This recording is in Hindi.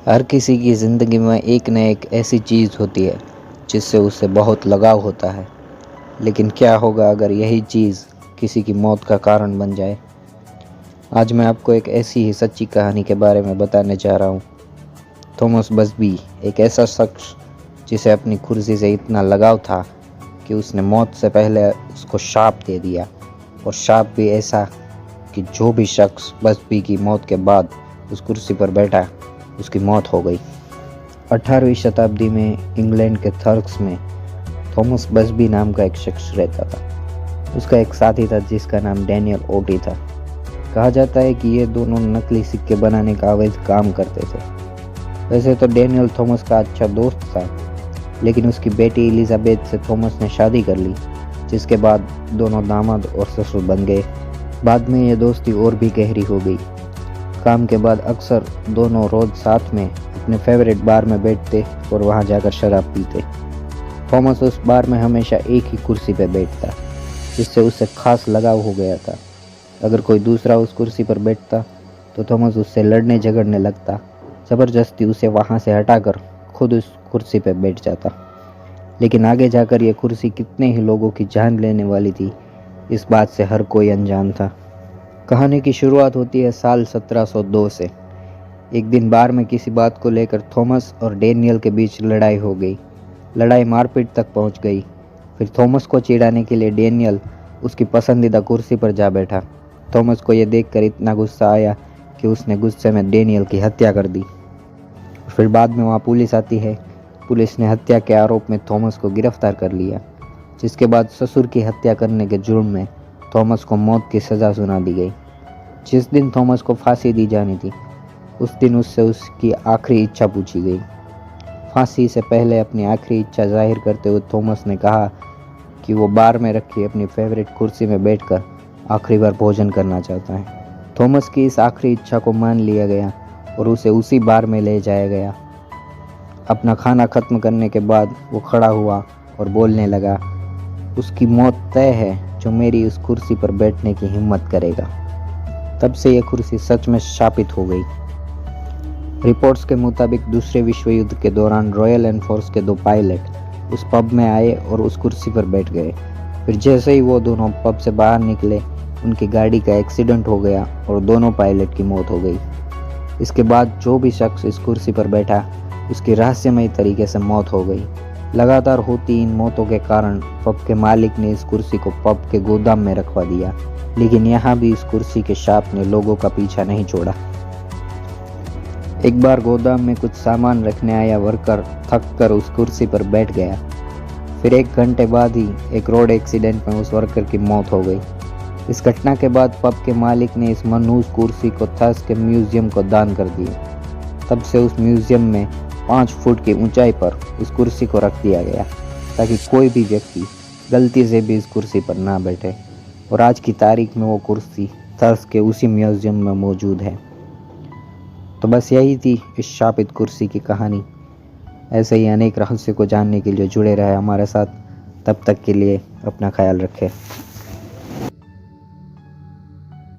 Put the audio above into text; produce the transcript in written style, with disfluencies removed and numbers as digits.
हर किसी की ज़िंदगी में एक न एक ऐसी चीज़ होती है जिससे उसे बहुत लगाव होता है। लेकिन क्या होगा अगर यही चीज़ किसी की मौत का कारण बन जाए। आज मैं आपको एक ऐसी ही सच्ची कहानी के बारे में बताने जा रहा हूँ। थॉमस बसबी एक ऐसा शख्स जिसे अपनी कुर्सी से इतना लगाव था कि उसने मौत से पहले उसको शाप दे दिया, और शाप भी ऐसा कि जो भी शख्स बसबी की मौत के बाद उस कुर्सी पर बैठा उसकी मौत हो गई। 18वीं शताब्दी में इंग्लैंड के थर्क्स में थॉमस बसबी नाम का एक शख्स रहता था। उसका एक साथी था जिसका नाम डैनियल ओटी था। कहा जाता है कि ये दोनों नकली सिक्के बनाने का अवैध काम करते थे। वैसे तो डैनियल थॉमस का अच्छा दोस्त था, लेकिन उसकी बेटी एलिजाबेथ से थॉमस ने शादी कर ली, जिसके बाद दोनों दामाद और ससुर बन गए। बाद में ये दोस्ती और भी गहरी हो गई। काम के बाद अक्सर दोनों रोज साथ में अपने फेवरेट बार में बैठते और वहां जाकर शराब पीते। थॉमस उस बार में हमेशा एक ही कुर्सी पर बैठता, जिससे उसे खास लगाव हो गया था। अगर कोई दूसरा उस कुर्सी पर बैठता तो थॉमस उससे लड़ने झगड़ने लगता, ज़बरदस्ती उसे वहां से हटाकर खुद उस कुर्सी पर बैठ जाता। लेकिन आगे जाकर यह कुर्सी कितने ही लोगों की जान लेने वाली थी, इस बात से हर कोई अनजान था। कहानी की शुरुआत होती है साल 1702 से। एक दिन बार में किसी बात को लेकर थॉमस और डैनियल के बीच लड़ाई हो गई। लड़ाई मारपीट तक पहुंच गई। फिर थॉमस को चिढ़ाने के लिए डैनियल उसकी पसंदीदा कुर्सी पर जा बैठा। थॉमस को यह देखकर इतना गुस्सा आया कि उसने गुस्से में डैनियल की हत्या कर दी। फिर बाद में वहाँ पुलिस आती है। पुलिस ने हत्या के आरोप में थॉमस को गिरफ्तार कर लिया, जिसके बाद ससुर की हत्या करने के जुर्म में थॉमस को मौत की सज़ा सुना दी गई। जिस दिन थॉमस को फांसी दी जानी थी, उस दिन उससे उसकी आखिरी इच्छा पूछी गई। फांसी से पहले अपनी आखिरी इच्छा जाहिर करते हुए थॉमस ने कहा कि वो बार में रखी अपनी फेवरेट कुर्सी में बैठकर आखिरी बार भोजन करना चाहता है। थॉमस की इस आखिरी इच्छा को मान लिया गया और उसे उसी बार में ले जाया गया। अपना खाना खत्म करने के बाद वो खड़ा हुआ और बोलने लगा, उसकी मौत तय है जो मेरी उस कुर्सी पर बैठने की हिम्मत करेगा। तब से यह कुर्सी सच में शापित हो गई। रिपोर्ट्स के मुताबिक दूसरे विश्व युद्ध के दौरान रॉयल एनफोर्स के 2 पायलट उस पब में आए और उस कुर्सी पर बैठ गए। फिर जैसे ही वो दोनों पब से बाहर निकले, उनकी गाड़ी का एक्सीडेंट हो गया और दोनों पायलट की मौत हो गई। इसके बाद जो भी शख्स इस कुर्सी पर बैठा, उसकी रहस्यमय तरीके से मौत हो गई। लगातार होती इन मौतों के कारण पब के मालिक ने इस कुर्सी को पब के गोदाम में रखवा दिया, लेकिन यहाँ भी इस कुर्सी के शाप ने लोगों का पीछा नहीं छोड़ा। एक बार गोदाम में कुछ सामान रखने आया वर्कर थक कर उस कुर्सी पर बैठ गया। फिर 1 घंटे बाद ही एक रोड एक्सीडेंट में उस वर्कर की मौत हो गई। इस घटना के बाद पब के मालिक ने इस मनहूस कुर्सी को थर्स के म्यूजियम को दान कर दिया। तब से उस म्यूजियम में 5 फुट की ऊंचाई पर उस कुर्सी को रख दिया गया, ताकि कोई भी व्यक्ति गलती से भी इस कुर्सी पर ना बैठे। और आज की तारीख में वो कुर्सी थर्स के उसी म्यूजियम में मौजूद है। तो बस यही थी इस शापित कुर्सी की कहानी। ऐसे ही अनेक रहस्य को जानने के लिए जुड़े रहे हमारे साथ। तब तक के लिए अपना ख्याल रखें।